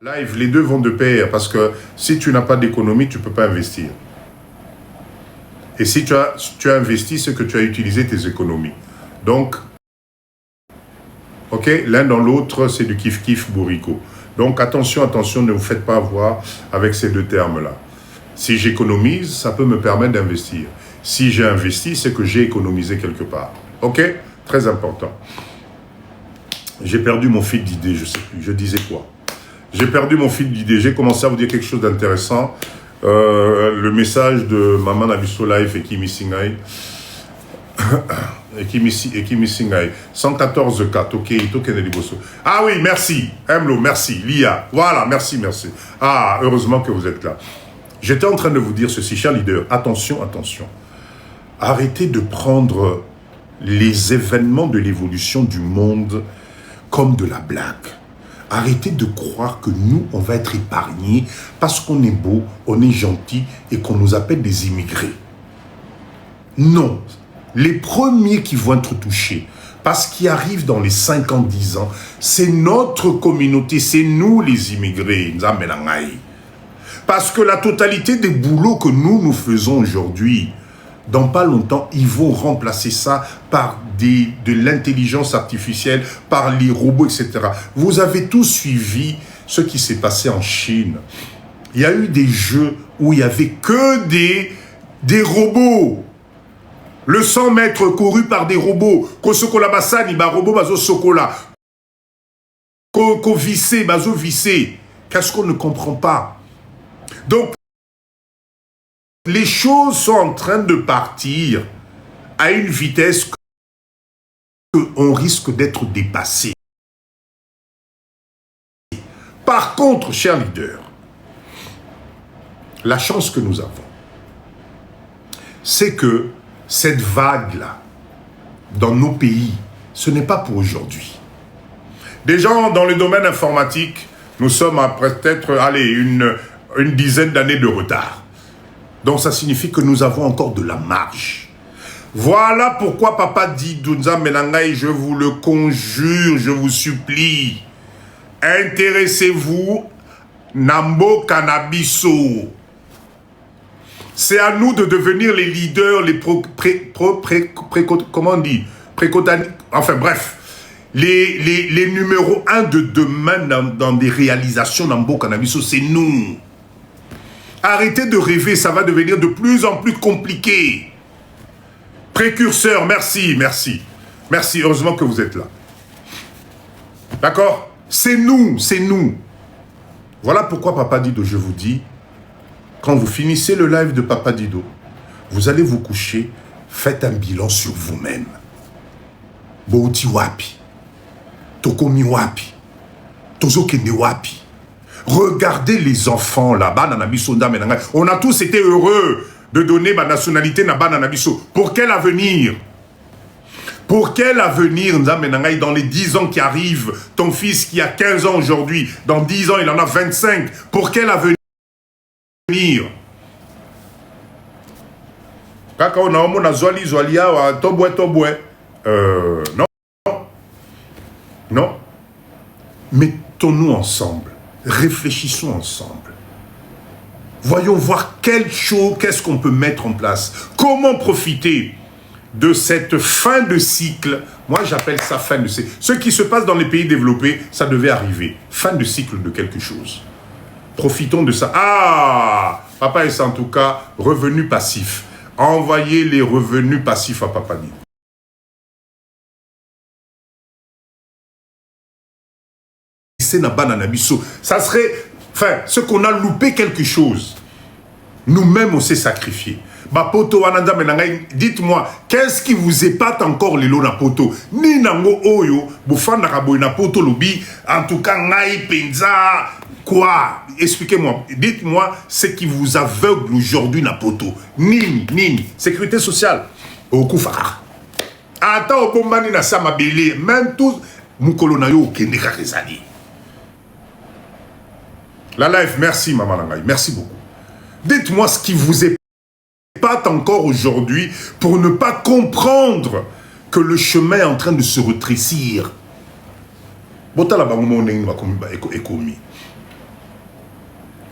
Live, les deux vont de pair parce que si tu n'as pas d'économie, tu ne peux pas investir. Et si tu as investi, c'est que tu as utilisé tes économies. Donc, ok, l'un dans l'autre, c'est du kiff-kiff bourrico. Donc, attention, attention, ne vous faites pas avoir avec ces deux termes-là. Si j'économise, ça peut me permettre d'investir. Si j'ai investi, c'est que j'ai économisé quelque part. Ok? Très important. J'ai perdu mon fil d'idée, je ne sais plus. Je disais quoi? J'ai perdu mon fil d'idée. J'ai commencé à vous dire quelque chose d'intéressant. Le message de Maman Nabiso Life et Kimi Singai. Et Kimi Singai. 114 4. Ok, ah oui, merci. Emlo, merci. Lia. Voilà, merci, merci. Ah, heureusement que vous êtes là. J'étais en train de vous dire ceci, cher leader. Attention, attention. Arrêtez de prendre les événements de l'évolution du monde comme de la blague. Arrêtez de croire que nous, on va être épargnés parce qu'on est beau, on est gentil et qu'on nous appelle des immigrés. Non. Les premiers qui vont être touchés, parce qu'ils arrivent dans les 5 ans, 10 ans, c'est notre communauté, c'est nous les immigrés. Parce que la totalité des boulots que nous faisons aujourd'hui, dans pas longtemps, ils vont remplacer ça par de l'intelligence artificielle, par les robots, etc. Vous avez tous suivi ce qui s'est passé en Chine. Il y a eu des jeux où il n'y avait que des robots. Le 100 mètres couru par des robots. Kosokola basani, ba robot bazo sokola. Ko vissé, bazo vissé. Qu'est-ce qu'on ne comprend pas? Donc, les choses sont en train de partir à une vitesse qu'on risque d'être dépassé. Par contre, chers leaders, la chance que nous avons, c'est que cette vague-là, dans nos pays, ce n'est pas pour aujourd'hui. Des gens dans le domaine informatique, nous sommes à peut-être, allez, une dizaine d'années de retard. Donc ça signifie que nous avons encore de la marge. Voilà pourquoi papa dit, Dunza Menangai, je vous le conjure, je vous supplie, intéressez-vous, Nambo Cannabiso. C'est à nous de devenir les leaders, les comment on dit, enfin bref, les numéros 1 de demain dans des réalisations Nambo Cannabiso, c'est nous. Arrêtez de rêver, ça va devenir de plus en plus compliqué. Précurseur, merci, merci. Merci, heureusement que vous êtes là. D'accord? C'est nous, c'est nous. Voilà pourquoi Papa Dido, je vous dis, quand vous finissez le live de Papa Dido, vous allez vous coucher, faites un bilan sur vous-même. Bouti wapi, Tokomi wapi, Tozokende wapi. Regardez les enfants là-bas, on a tous été heureux de donner ma nationalité à Pour quel avenir? Pour quel avenir, dans les 10 ans qui arrivent, ton fils qui a 15 ans aujourd'hui, dans 10 ans il en a 25, pour quel avenir? Non. Non. Mettons-nous ensemble. Réfléchissons ensemble. Voyons voir qu'est-ce qu'on peut mettre en place. Comment profiter de cette fin de cycle. Moi, j'appelle ça fin de cycle. Ce qui se passe dans les pays développés, ça devait arriver. Fin de cycle de quelque chose. Profitons de ça. Ah, Papa est en tout cas revenu passif. Envoyez les revenus passifs à Papa Dido. Ça serait, enfin, ce qu'on a loupé quelque chose. Nous-mêmes, on s'est sacrifié. Dites-moi, qu'est-ce qui vous épate encore les lots na poto? Ni nango oyo, bufanda kaboy na poto lobi, en tout cas, ngai penza, quoi? Expliquez-moi, dites-moi ce qui vous aveugle aujourd'hui na poto. Nini, sécurité sociale, au koufara. Attends, au bombani na samabele, même tous, mukolo na yo kendeka rezali. La life, merci Maman Nangai, merci beaucoup. Dites-moi ce qui vous épate encore aujourd'hui pour ne pas comprendre que le chemin est en train de se rétrécir.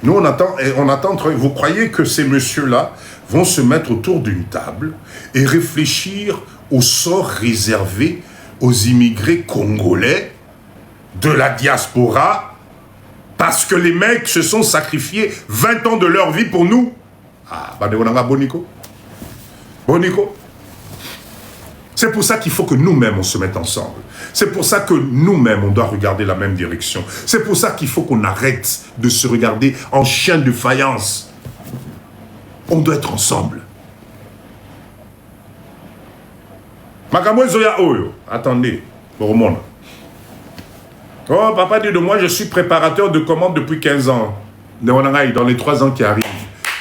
Nous, on attend. Vous croyez que ces messieurs-là vont se mettre autour d'une table et réfléchir au sort réservé aux immigrés congolais de la diaspora parce que les mecs se sont sacrifiés 20 ans de leur vie pour nous? Ah, Bonico. Bonico. C'est pour ça qu'il faut que nous-mêmes, on se mette ensemble. C'est pour ça que nous-mêmes, on doit regarder la même direction. C'est pour ça qu'il faut qu'on arrête de se regarder en chien de faïence. On doit être ensemble. Attendez, pour moi. Oh, papa dit de moi, je suis préparateur de commandes depuis 15 ans. Dans les 3 ans qui arrivent,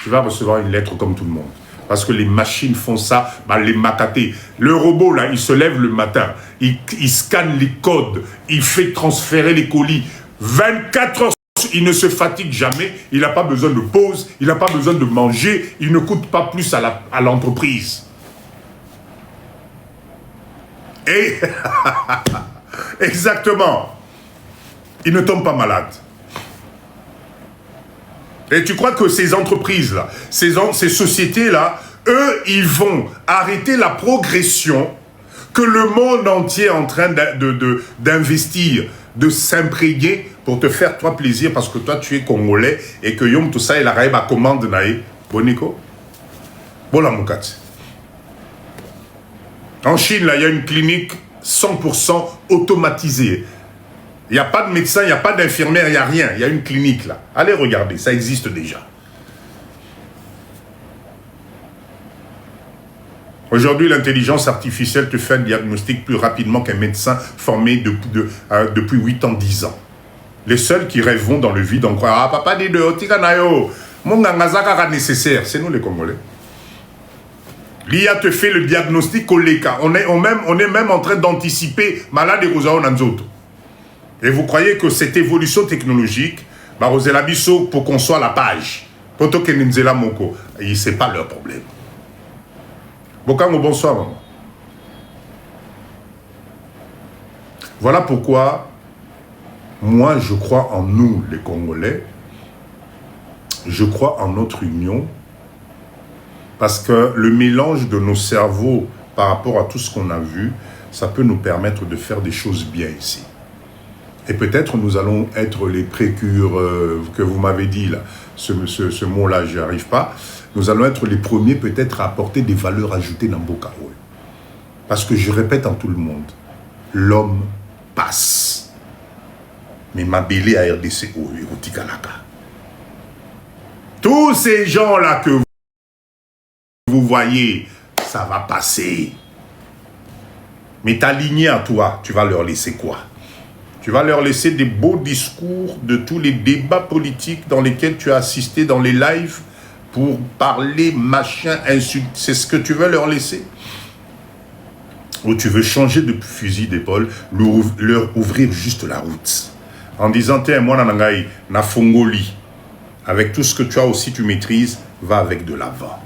tu vas recevoir une lettre comme tout le monde. Parce que les machines font ça, les macatés. Le robot, là, il se lève le matin, il scanne les codes, il fait transférer les colis. 24 heures, il ne se fatigue jamais, il n'a pas besoin de pause, il n'a pas besoin de manger, il ne coûte pas plus à l'entreprise. Et, exactement, il ne tombe pas malade. Et tu crois que ces entreprises-là, ces sociétés-là, eux, ils vont arrêter la progression que le monde entier est en train d'investir, de s'imprégner pour te faire toi plaisir parce que toi tu es congolais et que Yom tout ça il arrive à commande naïe. Bonico. Voilà mon cas. En Chine, là, il y a une clinique 100% automatisée. Il n'y a pas de médecin, il n'y a pas d'infirmière, il n'y a rien. Il y a une clinique là. Allez regarder, ça existe déjà. Aujourd'hui, l'intelligence artificielle te fait un diagnostic plus rapidement qu'un médecin formé depuis 8 ans, 10 ans. Les seuls qui rêveront dans le vide en croire, ah papa dit de Otikanayo, mon gangazaka nécessaire, c'est nous les Congolais. L'IA te fait le diagnostic au Leka. On est même en train d'anticiper malade et Rosao Nanzoto. Et vous croyez que cette évolution technologique, Rosela Bisso, pour qu'on soit à la page, Poto Kenenzela Moko, c'est pas leur problème. Bokango, bonsoir, maman. Voilà pourquoi, moi, je crois en nous, les Congolais. Je crois en notre union. Parce que le mélange de nos cerveaux par rapport à tout ce qu'on a vu, ça peut nous permettre de faire des choses bien ici. Et peut-être nous allons être les précures que vous m'avez dit, là. Ce mot-là, je n'y arrive pas. Nous allons être les premiers peut-être à apporter des valeurs ajoutées dans Bokaoui. Parce que je répète en tout le monde, l'homme passe. Mais ma bélé à RDC, tous ces gens-là que vous voyez, ça va passer. Mais ta lignée à toi, tu vas leur laisser quoi? Tu vas leur laisser des beaux discours de tous les débats politiques dans lesquels tu as assisté dans les lives pour parler, machin, insulte. C'est ce que tu veux leur laisser? Ou tu veux changer de fusil d'épaule, leur ouvrir juste la route. En disant, tiens, moi, Nanangaï, na Fongoli, avec tout ce que tu as aussi, tu maîtrises, va avec de l'avant.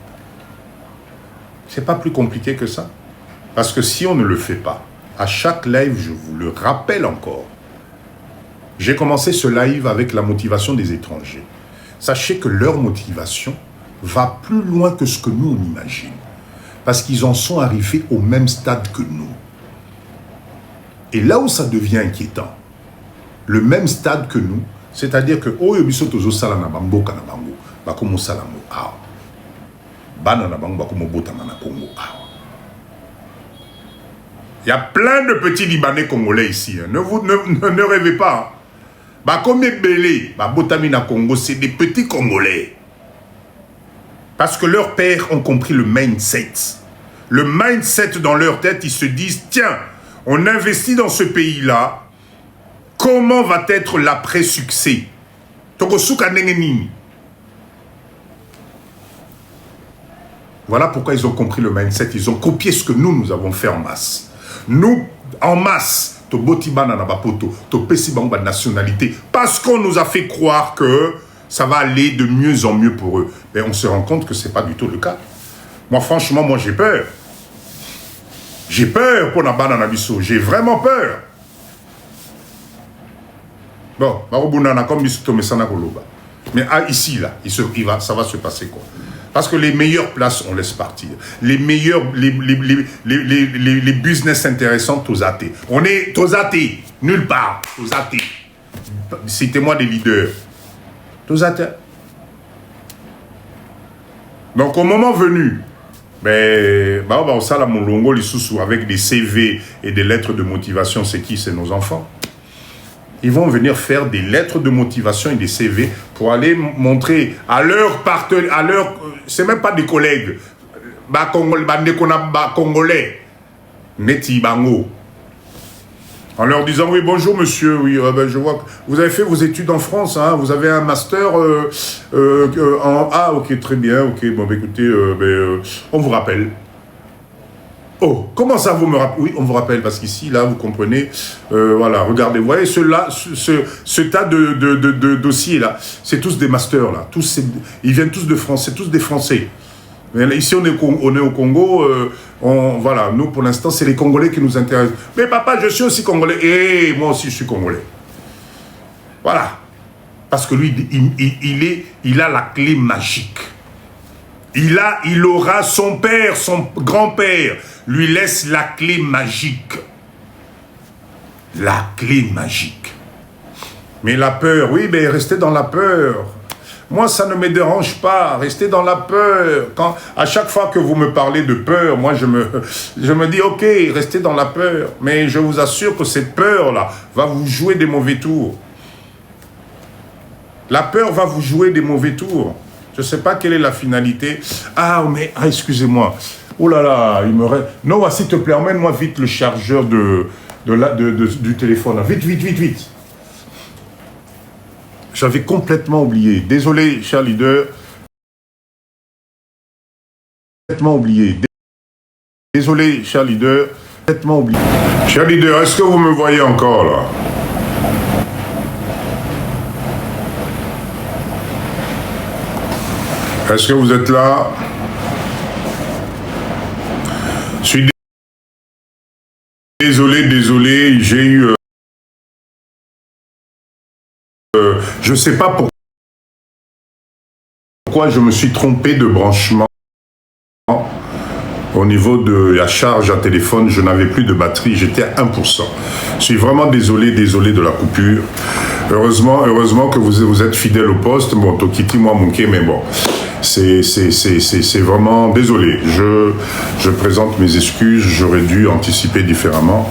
C'est pas plus compliqué que ça. Parce que si on ne le fait pas, à chaque live, je vous le rappelle encore, j'ai commencé ce live avec la motivation des étrangers. Sachez que leur motivation va plus loin que ce que nous on imagine. Parce qu'ils en sont arrivés au même stade que nous. Et là où ça devient inquiétant, le même stade que nous, c'est-à-dire que oh yobiso tozo sala na bango kana bango, bakomo sala mo awa. Bana na bango bakomo botama na Congo awa. Il y a plein de petits Libanais congolais ici. Hein. Ne rêvez pas. Hein. Bakomi belé, botami na Congo, c'est des petits Congolais. Parce que leurs pères ont compris le mindset. Le mindset dans leur tête, ils se disent, tiens, on investit dans ce pays-là, comment va être l'après-succès? Voilà pourquoi ils ont compris le mindset. Ils ont copié ce que nous avons fait en masse. Nous, en masse, nationalité, parce qu'on nous a fait croire que ça va aller de mieux en mieux pour eux. Mais on se rend compte que ce n'est pas du tout le cas. Moi, franchement, j'ai peur. J'ai peur pour Nabana Nabiso. J'ai vraiment peur. Bon, Mais ici, là, ça va se passer quoi? Parce que les meilleures places, on laisse partir. Les meilleurs, les business intéressants, tous athées. On est tous athées, nulle part, tous athées. Citez-moi des leaders. Tous athées. Donc, au moment venu, on s'en mon longo, les sous avec des CV et des lettres de motivation, c'est qui? C'est nos enfants. Ils vont venir faire des lettres de motivation et des CV pour aller montrer à leurs partenaires, c'est même pas des collègues, congolais, neti bango, en leur disant oui bonjour monsieur, oui je vois que vous avez fait vos études en France, hein, vous avez un master ok très bien, ok bon écoutez on vous rappelle. Oh, comment ça vous me rappelez? Oui, on vous rappelle, parce qu'ici, là, vous comprenez, voilà, regardez, vous voyez, ce tas de dossiers, là, c'est tous des masters, là, ils viennent tous de France, c'est tous des Français. Mais là, ici, on est au Congo, voilà, nous, pour l'instant, c'est les Congolais qui nous intéressent. Mais papa, je suis aussi Congolais, et moi aussi, je suis Congolais. Voilà. Parce que lui, il a la clé magique. Il aura son père, son grand-père, lui laisse la clé magique. La clé magique. Mais la peur, oui, mais restez dans la peur. Moi, ça ne me dérange pas, restez dans la peur. À chaque fois que vous me parlez de peur, moi, je me dis, ok, restez dans la peur. Mais je vous assure que cette peur-là va vous jouer des mauvais tours. La peur va vous jouer des mauvais tours. Je ne sais pas quelle est la finalité. Excusez-moi. Oh là là, il me reste... Non, s'il te plaît, emmène-moi vite le chargeur du téléphone. Vite, vite, vite, vite. J'avais complètement oublié. Désolé, cher leader. Complètement oublié. Désolé, cher leader. Complètement oublié. Cher leader, est-ce que vous me voyez encore là? Est-ce que vous êtes là? Je suis désolé, j'ai eu... je ne sais pas pourquoi je me suis trompé de branchement. Au niveau de la charge à téléphone, je n'avais plus de batterie, j'étais à 1%. Je suis vraiment désolé de la coupure. Heureusement que vous êtes fidèle au poste. Bon, Tokiti, moi, Mouké, mais bon, c'est vraiment désolé. Je présente mes excuses, j'aurais dû anticiper différemment.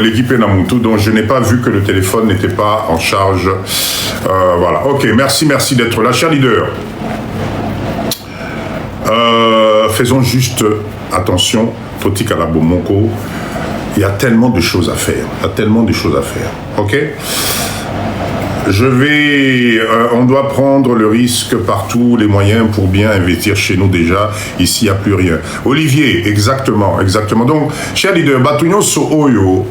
L'équipe est Namutu, donc je n'ai pas vu que le téléphone n'était pas en charge. Voilà, ok, merci d'être là, cher leader. Faisons juste attention, Toti Kalabomoko, il y a tellement de choses à faire, ok? On doit prendre le risque par tous les moyens pour bien investir chez nous déjà, ici il n'y a plus rien. Olivier, exactement. Donc, cher leader, Batugnon So Oyo,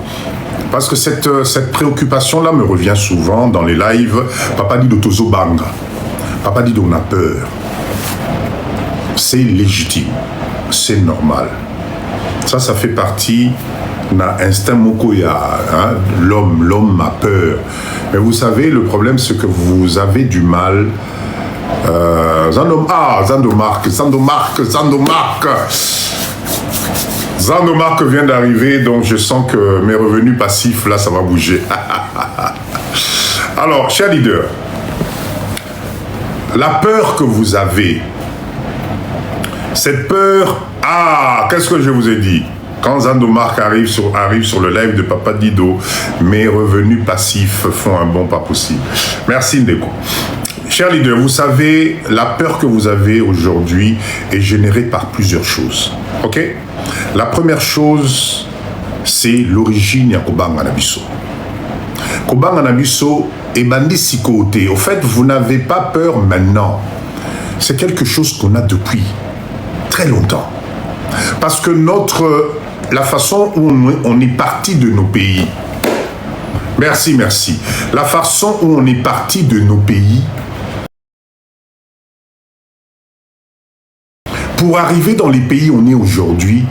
parce que cette préoccupation-là me revient souvent dans les lives, Papa dit de Tozo Banga, Papa dit on a peur. C'est légitime, c'est normal. Ça fait partie d'un instinct mokoya, hein? L'homme a peur. Mais vous savez, le problème, c'est que vous avez du mal. Zandomark vient d'arriver, donc je sens que mes revenus passifs, là, ça va bouger. Alors, cher leader, la peur que vous avez, cette peur, qu'est-ce que je vous ai dit? Quand Zandomark arrive sur le live de Papa Dido, mes revenus passifs font un bon pas possible. Merci Ndeko. Cher leader, vous savez, la peur que vous avez aujourd'hui est générée par plusieurs choses. Ok? La première chose, c'est l'origine de Kobanga Nabiso. Kobanga Nabiso est bandi sikoté. Au fait, vous n'avez pas peur maintenant. C'est quelque chose qu'on a depuis très longtemps. Parce que la façon où on est parti de nos pays, merci, la façon où on est parti de nos pays, pour arriver dans les pays où on est aujourd'hui,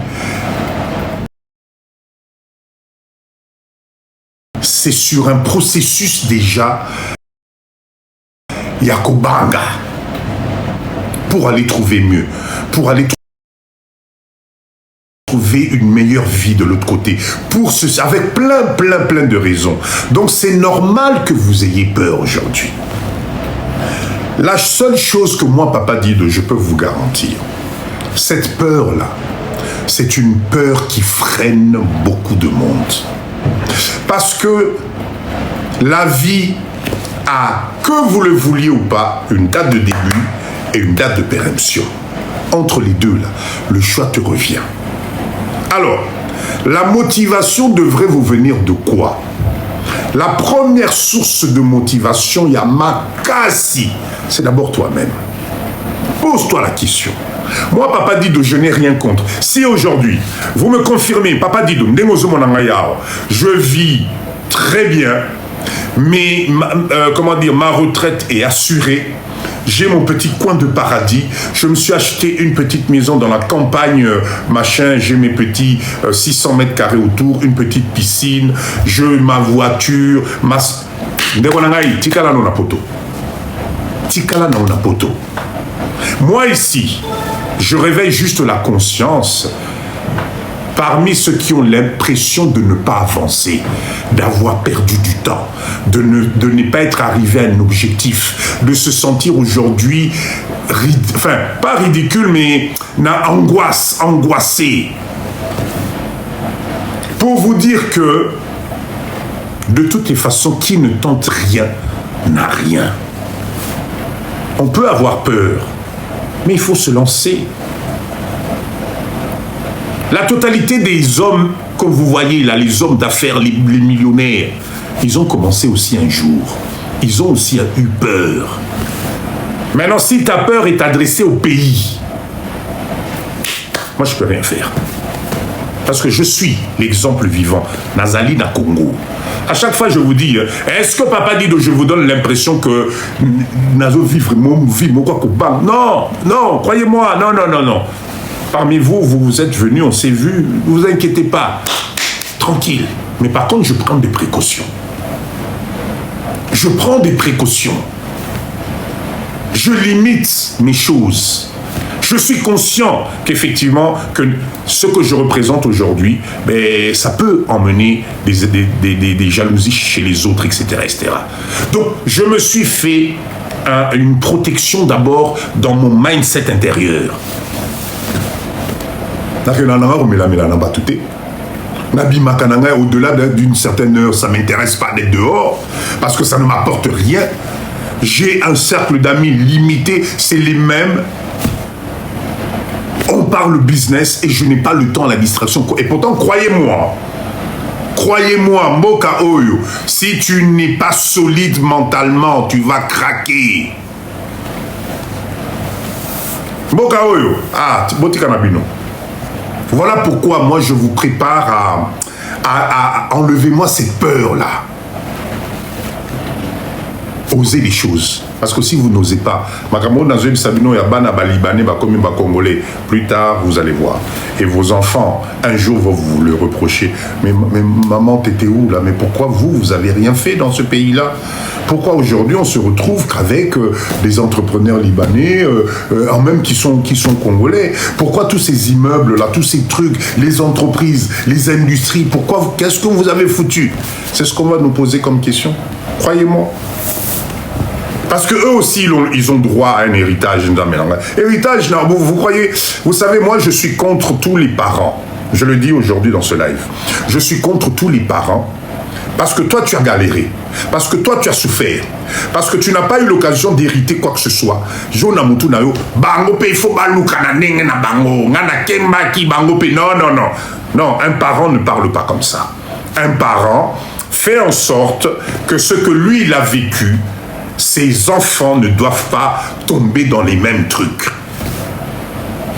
c'est sur un processus déjà. Yakobanga, pour aller trouver mieux, pour aller trouver une meilleure vie de l'autre côté, avec plein de raisons. Donc c'est normal que vous ayez peur aujourd'hui. La seule chose que moi, Papa Dido, je peux vous garantir, cette peur-là, c'est une peur qui freine beaucoup de monde. Parce que la vie a, que vous le vouliez ou pas, une date de début et une date de péremption. Entre les deux, là, le choix te revient. Alors, la motivation devrait vous venir de quoi? La première source de motivation, Yamakasi, c'est d'abord toi-même. Pose-toi la question. Moi, Papa Dido, je n'ai rien contre. Si aujourd'hui, vous me confirmez, Papa Dido, je vis très bien, mais ma retraite est assurée. J'ai mon petit coin de paradis. Je me suis acheté une petite maison dans la campagne, machin. J'ai mes petits 600 mètres carrés autour, une petite piscine. Ma voiture, Tikala na poto. Tikala na poto. Moi ici, je réveille juste la conscience parmi ceux qui ont l'impression de ne pas avancer, d'avoir perdu du temps, de ne pas être arrivé à un objectif, de se sentir aujourd'hui, pas ridicule, mais angoissé. Pour vous dire que, de toutes les façons, qui ne tente rien, n'a rien. On peut avoir peur, mais il faut se lancer. La totalité des hommes, comme vous voyez là, les hommes d'affaires, les millionnaires, ils ont commencé aussi un jour. Ils ont aussi eu peur. Maintenant, si ta peur est adressée au pays, moi je ne peux rien faire. Parce que je suis l'exemple vivant. Nazali na Congo. À chaque fois, je vous dis, est-ce que Papa Dido, je vous donne l'impression que Nazo vivre mon vie, mon quoi, non, croyez-moi, non. Parmi vous, vous êtes venus, on s'est vu, ne vous inquiétez pas. Tranquille. Mais par contre, je prends des précautions. Je prends des précautions. Je limite mes choses. Je suis conscient qu'effectivement, que ce que je représente aujourd'hui, ça peut emmener des jalousies chez les autres, etc., etc. Donc, je me suis fait une protection d'abord dans mon mindset intérieur. Au-delà d'une certaine heure, ça ne m'intéresse pas d'être dehors, parce que ça ne m'apporte rien. J'ai un cercle d'amis limité, c'est les mêmes. On parle business et je n'ai pas le temps à la distraction. Et pourtant, croyez-moi, Mboka Oyo, si tu n'es pas solide mentalement, tu vas craquer. Mboka Oyo, Botika Nabino. Voilà pourquoi moi je vous prépare à enlever-moi cette peur-là. Osez les choses. Parce que si vous n'osez pas, plus tard, vous allez voir. Et vos enfants, un jour, vont vous le reprocher. Mais maman, t'étais où là? Mais pourquoi vous avez rien fait dans ce pays-là? Pourquoi aujourd'hui, on se retrouve qu'avec des entrepreneurs libanais, même qui sont congolais? Pourquoi tous ces immeubles-là, tous ces trucs, les entreprises, les industries, pourquoi, qu'est-ce que vous avez foutu? C'est ce qu'on va nous poser comme question. Croyez-moi. Parce qu'eux aussi, ils ont droit à un héritage. Héritage, vous croyez, vous savez, moi, je suis contre tous les parents. Je le dis aujourd'hui dans ce live. Je suis contre tous les parents parce que toi, tu as galéré. Parce que toi, tu as souffert. Parce que tu n'as pas eu l'occasion d'hériter quoi que ce soit. Non, un parent ne parle pas comme ça. Un parent fait en sorte que ce que lui, il a vécu, ses enfants ne doivent pas tomber dans les mêmes trucs.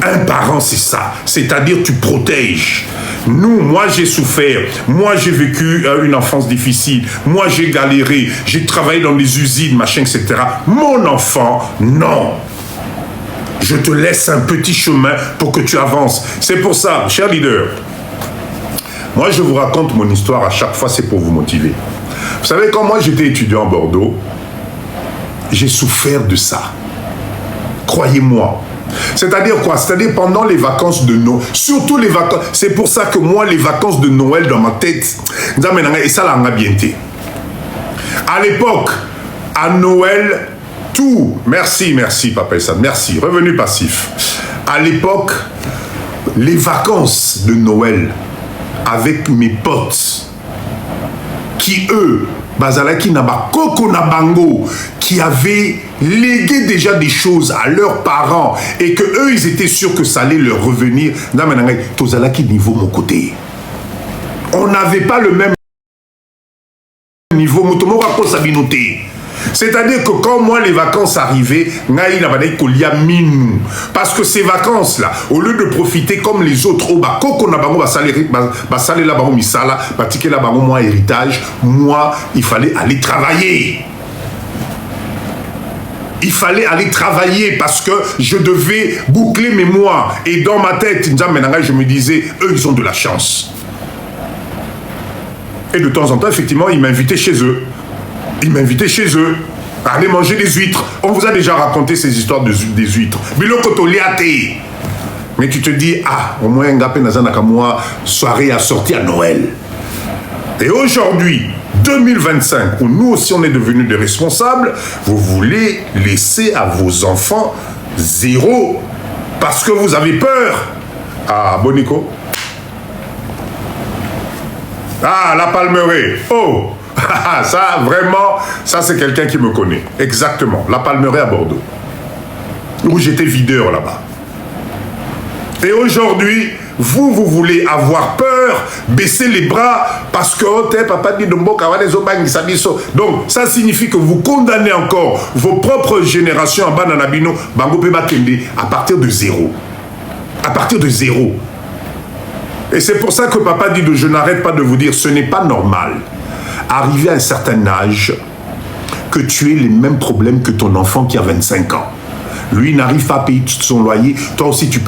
Un parent, c'est ça. C'est-à-dire, tu protèges. Moi, j'ai souffert. Moi, j'ai vécu une enfance difficile. Moi, j'ai galéré. J'ai travaillé dans des usines, machin, etc. Mon enfant, non. Je te laisse un petit chemin pour que tu avances. C'est pour ça, cher leader, moi, je vous raconte mon histoire à chaque fois, c'est pour vous motiver. Vous savez, quand moi, j'étais étudiant à Bordeaux, j'ai souffert de ça. Croyez-moi. C'est-à-dire quoi? C'est-à-dire pendant les vacances de Noël, surtout les vacances. C'est pour ça que moi, les vacances de Noël dans ma tête, et ça l'a bien été. À l'époque, à Noël, tout, merci Papa Essad, merci, revenu passif. À l'époque, les vacances de Noël avec mes potes, qui eux, Bazalaki Naba, Koko Nabango, qui avaient légué déjà des choses à leurs parents et que eux, ils étaient sûrs que ça allait leur revenir. Tozalaki niveau mon côté. On n'avait pas le même niveau. C'est-à-dire que quand moi les vacances arrivaient, parce que ces vacances-là, au lieu de profiter comme les autres, moi héritage, moi il fallait aller travailler. Il fallait aller travailler parce que je devais boucler mes mois. Et dans ma tête, je me disais, eux ils ont de la chance. Et de temps en temps, effectivement, ils m'invitaient chez eux. Ils m'invitaient chez eux à aller manger des huîtres. On vous a déjà raconté ces histoires des huîtres. Mais tu te dis, ah, au moins, moi, soirée assortie à Noël. Et aujourd'hui, 2025, où nous aussi on est devenus des responsables, vous voulez laisser à vos enfants zéro parce que vous avez peur. Ah, Bonico. Ah, la Palmeraie. Oh, ça, vraiment, ça c'est quelqu'un qui me connaît. Exactement, la Palmeraie à Bordeaux. Où j'étais videur là-bas. Et aujourd'hui, vous voulez avoir peur, baisser les bras, parce que papa dit donc ça signifie que vous condamnez encore vos propres générations en Bananabino, à partir de zéro. À partir de zéro. Et c'est pour ça que papa dit je n'arrête pas de vous dire, ce n'est pas normal. Arrivé à un certain âge, que tu aies les mêmes problèmes que ton enfant qui a 25 ans. Lui n'arrive pas à payer son loyer, toi aussi tu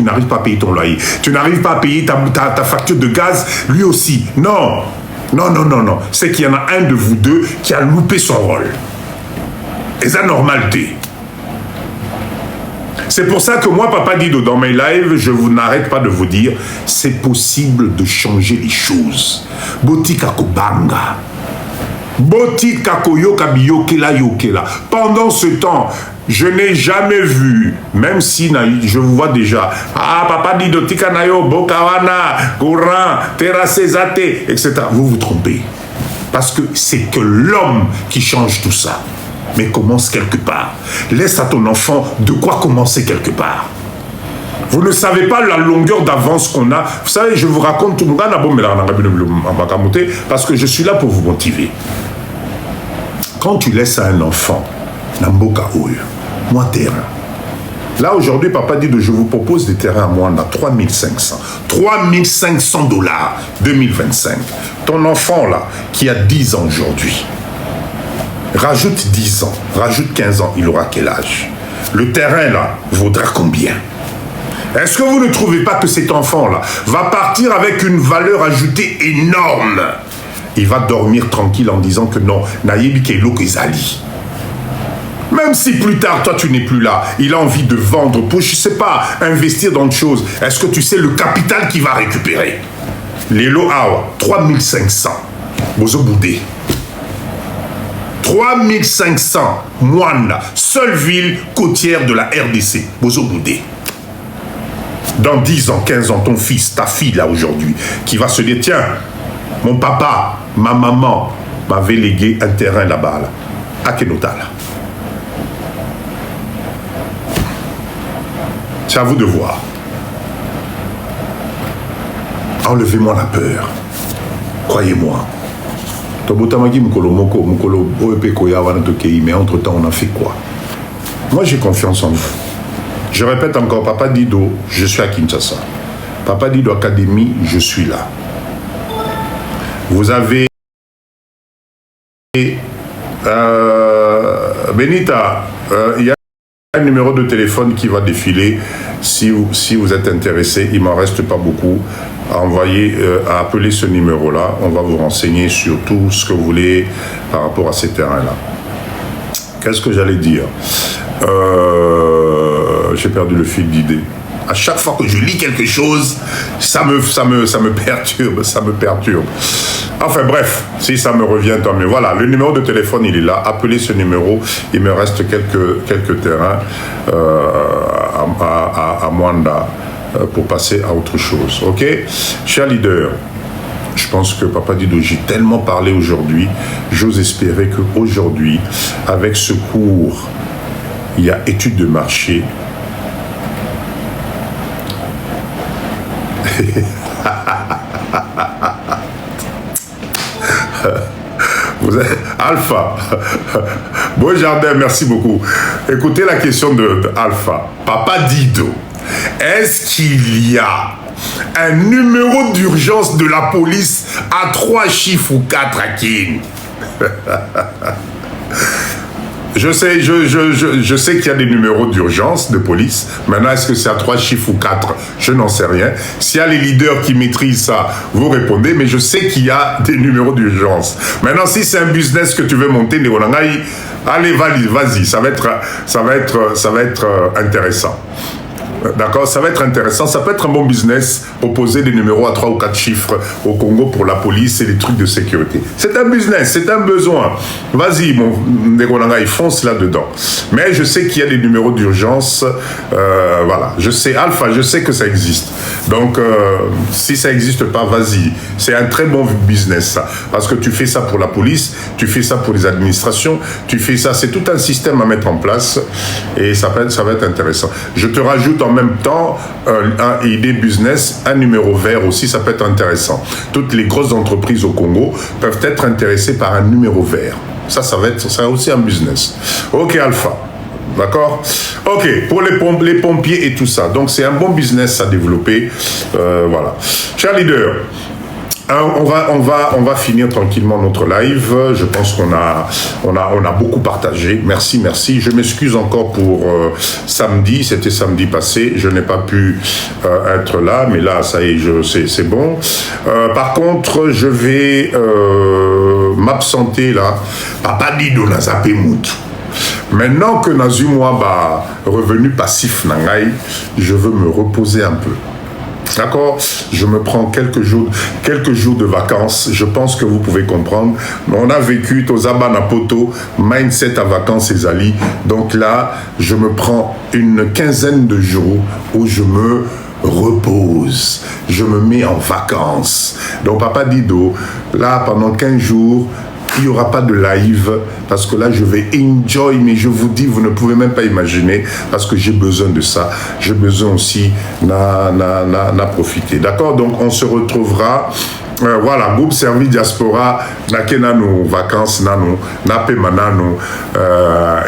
n'arrives pas à payer ton loyer. Tu n'arrives pas à payer ta facture de gaz, lui aussi. Non, non, non, non, non. C'est qu'il y en a un de vous deux qui a loupé son rôle. Et ça, normalité. C'est pour ça que moi, Papa Dido, dans mes lives, je n'arrête pas de vous dire, c'est possible de changer les choses. Botika Kobanga. Botika Koyoka Biyokela Yokela. Pendant ce temps, je n'ai jamais vu, même si je vous vois déjà, ah, Papa Dido, Tika Nayo, Bokawana, Courant, Terrasezate, etc. Vous vous trompez. Parce que c'est que l'homme qui change tout ça. Mais commence quelque part. Laisse à ton enfant de quoi commencer quelque part. Vous ne savez pas la longueur d'avance qu'on a. Vous savez, je vous raconte tout le monde, parce que je suis là pour vous motiver. Quand tu laisses à un enfant, moi terrain. Là aujourd'hui, papa dit je vous propose des terrains à moi, on a 3500. 3500 $, 2025. Ton enfant là, qui a 10 ans aujourd'hui, rajoute 10 ans, rajoute 15 ans, il aura quel âge? Le terrain là vaudra combien? Est-ce que vous ne trouvez pas que cet enfant là va partir avec une valeur ajoutée énorme? Il va dormir tranquille en disant que non, Naïbi Kelo Kezali. Même si plus tard, toi tu n'es plus là, il a envie de vendre pour, je sais pas, investir dans autre chose. Est-ce que tu sais le capital qu'il va récupérer? Les lots 3500. Bozo Boudé. 3500 moines, seule ville côtière de la RDC, Bozo Boudé. Dans 10 ans, 15 ans, ton fils, ta fille là aujourd'hui, qui va se dire, tiens, mon papa, ma maman m'avait légué un terrain là-bas, là, à Kenotala. C'est à vous de voir. Enlevez-moi la peur. Croyez-moi. Mais entre-temps, on a fait quoi? Moi, j'ai confiance en vous. Je répète encore, Papa Dido, je suis à Kinshasa. Papa Dido Academy, je suis là. Vous avez... Benita, il y a un numéro de téléphone qui va défiler. Si vous êtes intéressé, il ne m'en reste pas beaucoup. À appeler ce numéro-là. On va vous renseigner sur tout ce que vous voulez par rapport à ces terrains-là. Qu'est-ce que j'allais dire? J'ai perdu le fil d'idée. À chaque fois que je lis quelque chose, ça me perturbe, ça me perturbe. Enfin bref, si ça me revient, tant mieux. Voilà, le numéro de téléphone, il est là. Appelez ce numéro. Il me reste quelques terrains à Mwanda pour passer à autre chose. Ok? Cher leader, je pense que Papa Dido, j'ai tellement parlé aujourd'hui. J'ose espérer qu'aujourd'hui, avec ce cours, il y a étude de marché. Vous êtes Alpha. Bon jardin, merci beaucoup. Écoutez la question de Alpha. Papa Dido, est-ce qu'il y a un numéro d'urgence de la police à 3 chiffres ou 4 à Kin? Je sais qu'il y a des numéros d'urgence de police. Maintenant, est-ce que c'est à 3 chiffres ou 4? Je n'en sais rien. S'il y a les leaders qui maîtrisent ça, vous répondez. Mais je sais qu'il y a des numéros d'urgence. Maintenant, si c'est un business que tu veux monter, allez, vas-y. Ça va être intéressant. D'accord, ça va être intéressant. Ça peut être un bon business, proposer des numéros à 3 ou 4 chiffres au Congo pour la police et les trucs de sécurité. C'est un business, c'est un besoin. Vas-y, mon Negonanga, il fonce là-dedans. Mais je sais qu'il y a des numéros d'urgence. Voilà, je sais, Alpha, je sais que ça existe. Donc, si ça n'existe pas, vas-y. C'est un très bon business, ça. Parce que tu fais ça pour la police, tu fais ça pour les administrations, tu fais ça, c'est tout un système à mettre en place. Et ça va être intéressant. Je te rajoute en même temps un idée business, un numéro vert aussi, ça peut être intéressant. Toutes les grosses entreprises au Congo peuvent être intéressées par un numéro vert. Ça va aussi un business. Ok, Alpha. D'accord? Ok, pour les pompiers et tout ça. Donc, c'est un bon business à développer. Voilà. Cher leader, on va finir tranquillement notre live. Je pense qu'on a beaucoup partagé. Merci. Je m'excuse encore pour samedi. C'était samedi passé. Je n'ai pas pu être là, mais là, ça y est, c'est bon. Par contre, je vais m'absenter là. Papa Dido n'a zappé mout. Maintenant que Nazumwa revenu passif Nangai, je veux me reposer un peu. D'accord? Je me prends quelques jours de vacances. Je pense que vous pouvez comprendre. On a vécu Tozaba Napoto, mindset à vacances et Zali. Donc là, je me prends une quinzaine de jours où je me repose. Je me mets en vacances. Donc Papa Dido, là, pendant 15 jours, il n'y aura pas de live parce que là je vais enjoy, mais je vous dis, vous ne pouvez même pas imaginer parce que j'ai besoin de ça. J'ai besoin aussi d'en profiter. D'accord? Donc on se retrouvera. Voilà, groupe Servi Diaspora, nakena nos vacances, nano, nape manano,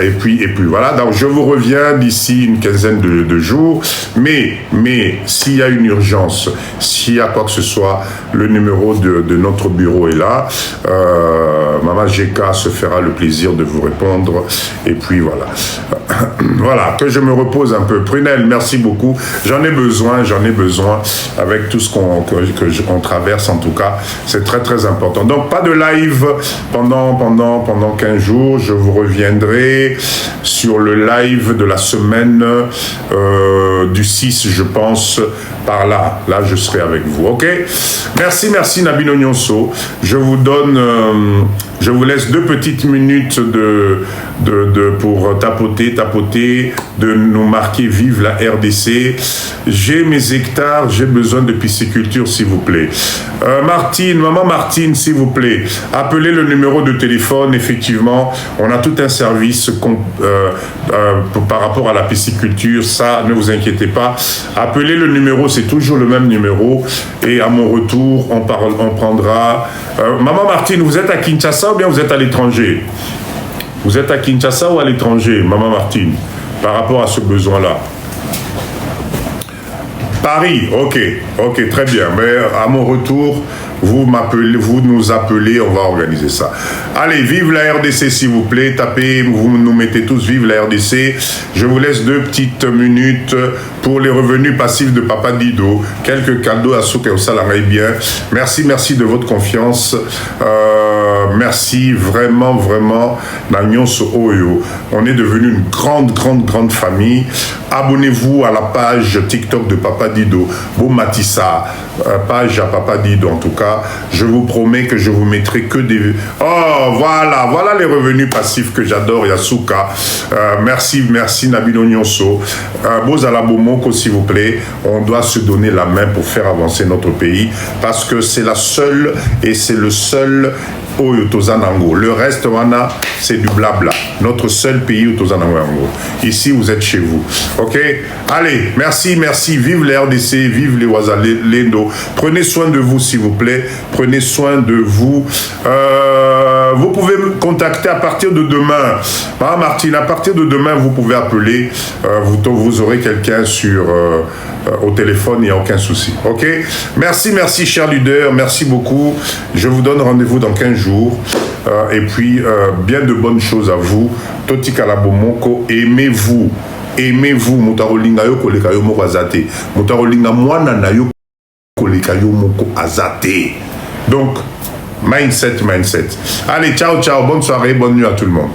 et puis voilà. Donc je vous reviens d'ici une quinzaine de jours. Mais s'il y a une urgence, s'il y a quoi que ce soit, le numéro de notre bureau est là. Maman GK se fera le plaisir de vous répondre. Et puis voilà. Voilà, que je me repose un peu. Prunel, merci beaucoup. J'en ai besoin avec tout ce qu'on traverse en tout cas. C'est très très important. Donc pas de live pendant 15 jours. Je vous reviendrai sur le live de la semaine du 6, je pense, par là. Là, je serai avec vous. Ok? Merci Nabino Nyonso. Je vous laisse 2 petites minutes pour tapoter, de nous marquer vive la RDC. J'ai mes hectares, j'ai besoin de pisciculture, s'il vous plaît. Maman Martine, s'il vous plaît, appelez le numéro de téléphone. Effectivement, on a tout un service par rapport à la pisciculture. Ça, ne vous inquiétez pas. Appelez le numéro, c'est toujours le même numéro. Et à mon retour, on prendra... Maman Martine, vous êtes à Kinshasa ou bien vous êtes à l'étranger? Vous êtes à Kinshasa ou à l'étranger, Maman Martine, par rapport à ce besoin-là? Paris, ok, très bien. Mais à mon retour, vous nous appelez, on va organiser ça. Allez, vive la RDC, s'il vous plaît. Tapez, vous nous mettez tous, vive la RDC. Je vous laisse 2 petites minutes pour les revenus passifs de Papa Dido. Quelques cadeaux à ceux qui ont ça bien. Merci de votre confiance. merci vraiment, vraiment. On est devenu une grande famille. Abonnez-vous à la page TikTok de Papa Dido, Beau Matissa, page à Papa Dido en tout cas. Je vous promets que je vous mettrai que des... Oh, voilà les revenus passifs que j'adore, Yasuka. Merci Nabilo Nyonso. Bozala Bomoko, s'il vous plaît. On doit se donner la main pour faire avancer notre pays parce que c'est la seule et c'est le seul Oyotozanango. Le reste, c'est du blabla. Notre seul pays Oyotozanango. Ici, vous êtes chez vous. Ok? Allez, merci. Vive les RDC, vive les Ouazalendo. Prenez soin de vous, s'il vous plaît. Prenez soin de vous. Vous pouvez me contacter à partir de demain. Martine, à partir de demain, vous pouvez appeler. Vous aurez quelqu'un au téléphone, il n'y a aucun souci. Ok? Merci, cher leader. Merci beaucoup. Je vous donne rendez-vous dans 15 jours. Et puis, bien de bonnes choses à vous. Toti Kalabomoko, aimez-vous. Aimez-vous. Mutarolinga yo koleka yo moko azate. Mutarolinga mwana na yo koleka yo moko azate. Donc, mindset. Allez, ciao. Bonne soirée, bonne nuit à tout le monde.